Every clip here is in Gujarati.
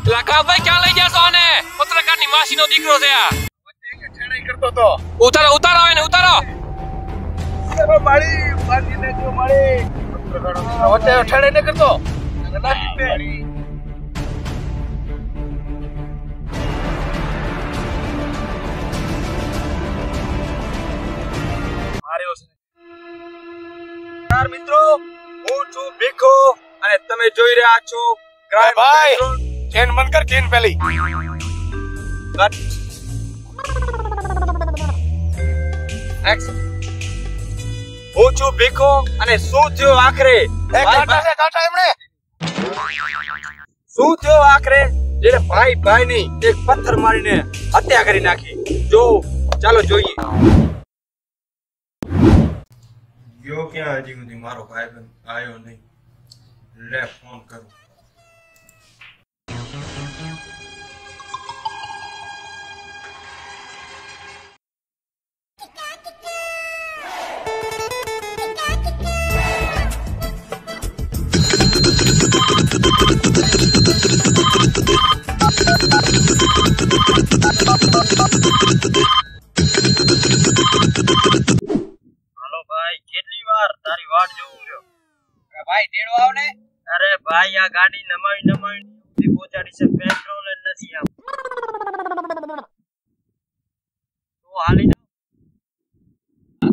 લકા ભાઈ ક્યાં લઈ ગયા છો આને? પત્રકારની માસીનો દીકરો છે આ. વચ્ચે ઠેડાઈ કરતો તો. ઉતારો એને ઉતારો. મારી મારીને જો મારી વચ્ચે ઠેડાઈ ન કરતો. મિત્રો હું છું ભીખો અને તમે જોઈ રહ્યા છો ભાઈ ચેન બંધ કર ચેન પેલી હું છું ભીખો અને શું થયું આખરે શું થયું આખરે જેને ભાઈ ભાઈ ની એક પથ્થર મારીને હત્યા કરી નાખી જો ચાલો જોઈએ ગયો ક્યાં હજી સુધી મારો ભાઈબંધ આવ્યો નહીં લે ફોન કરું ભાઈ ટેડો આવ ને અરે ભાઈ આ ગાડી નમાવી પહોંચાડી છે પેટ્રોલ જ નથી આવ તો હાલી જાવ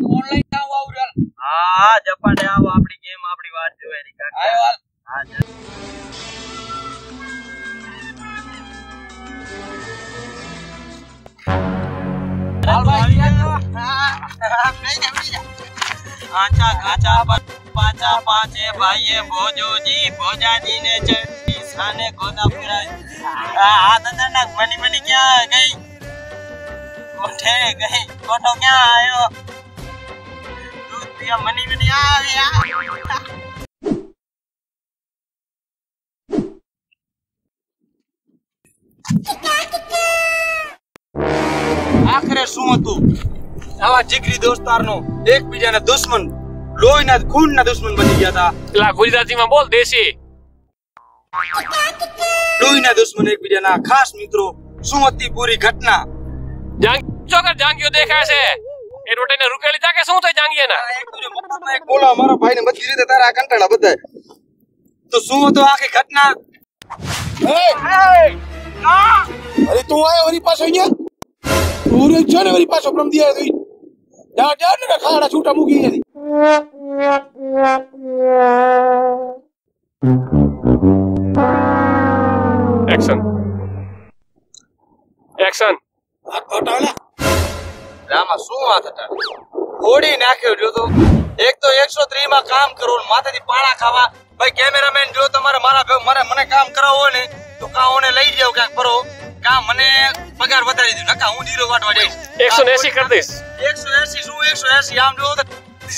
ઓનલાઈન આવ યાર હા જપાને આવો આપણી ગેમ આપણી વાત જોવે રી કાકા આયો હા હાલ ભાઈ आचा गाचा पाचा पाचे भाई भोजोजी भोजाजी ने चढ़ी साने गोदा पूरा आ दंदना मनी क्या गई कोठे गई कोठो क्या आयो दूध पिया मनी आ આખરે શું હતું આવા જીગરી દોસ્તારનો એકબીજાના દુશ્મન લોહીના ખૂનના દુશ્મન બની ગયા હતા પેલા ગુજરાતીમાં બોલ દેશી લોહીના દુશ્મન એકબીજાના ખાસ મિત્રો શું હતી પૂરી ઘટના જાંગીઓ દેખાય છે એ રોટીને રૂકેલી તા કે શું થઈ જાંગીયાના એક બોલા મારા ભાઈને બધી રીતે તારા કંટાળા બધાય તો શું હતો આખી ઘટના અરે તું આયો વરી પાછો અહીંયા તું રે છે ને વરી પાછો પ્રમ દિયા તું જા ને ખાડા છૂટા મૂકી નથી એક્શન હટાવલા રામા શું વાત હતા ઓડી નાખ્યો જો તો એક તો 103 માં કામ કરો માથેથી પાણા ખાવા ભાઈ કેમેરામેન જો તમારે મને કામ કરાવવો હોય ને તો કાઓને લઈ જાવ ક્યાંક ફરો કા મને પગાર વધારી દો નકા હું જીરો વાટવા જઈશ 180 કરી દઈશ 180 શું 180 આમ જો તો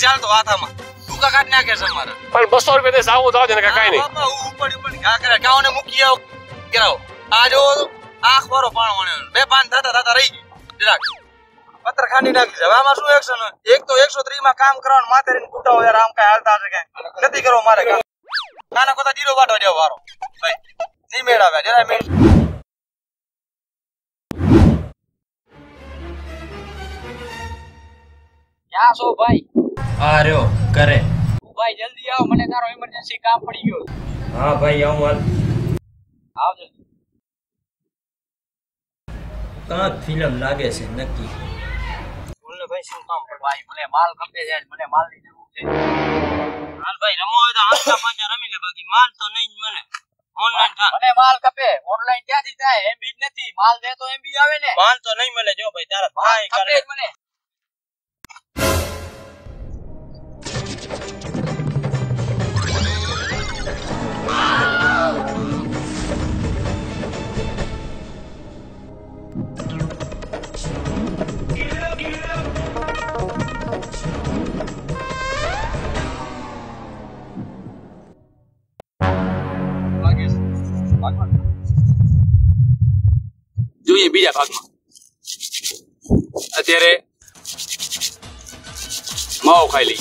ચાલતો હાથામાં ભૂકા કાઢ નાખે છે મારે પણ 200 રૂપિયા દે સાવો તો ને કાઈ નહીં બાપા ઉપર ઘા કરે કાઓને મૂકી આવ કરાવો આ જો આંખ વાળો પાણો વણ્યો બે પાન થતા રહી ગઈ જરાક પત્ર ખાંડી નાખી છે આમાં શું એક્શન એક તો 103 માં કામ કરવાનું માથે રહીને કૂટાવો યાર આમ કઈ હાલતા છે કે નથી કરો મારે કામ નાના કોતા જીરો વાટવા જાવ વારો ભાઈ નહીં મેળાવ્યા જરા મેળ ક્યાં છો ભાઈ આ રહ્યો કરે ભાઈ જલ્દી આવ મને તારો ઇમરજન્સી કામ પડી ગયો હા ભાઈ આવું આવ જલ્દી કાંક ફિલ્મ લાગે છે નક્કી બોલને ભાઈ શું કામ છે ભાઈ મને માલ કપે છે મને માલ ની જરૂર છે હાલ ભાઈ રમો હોય તો હાથા પાંચા રમી લે બાકી માલ તો નહીં જ મને ઓનલાઈન થા મને માલ કપે ઓનલાઈન ક્યાંથી થાય એમબી જ નથી માલ દે તો એમબી આવે ને માલ તો નહીં મળે જો ભાઈ તારા ભાઈ કરે મને જોઈએ બીજા ભાગમાં અત્યારે માવો ખાઈ લઈ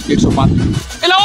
105 એટલે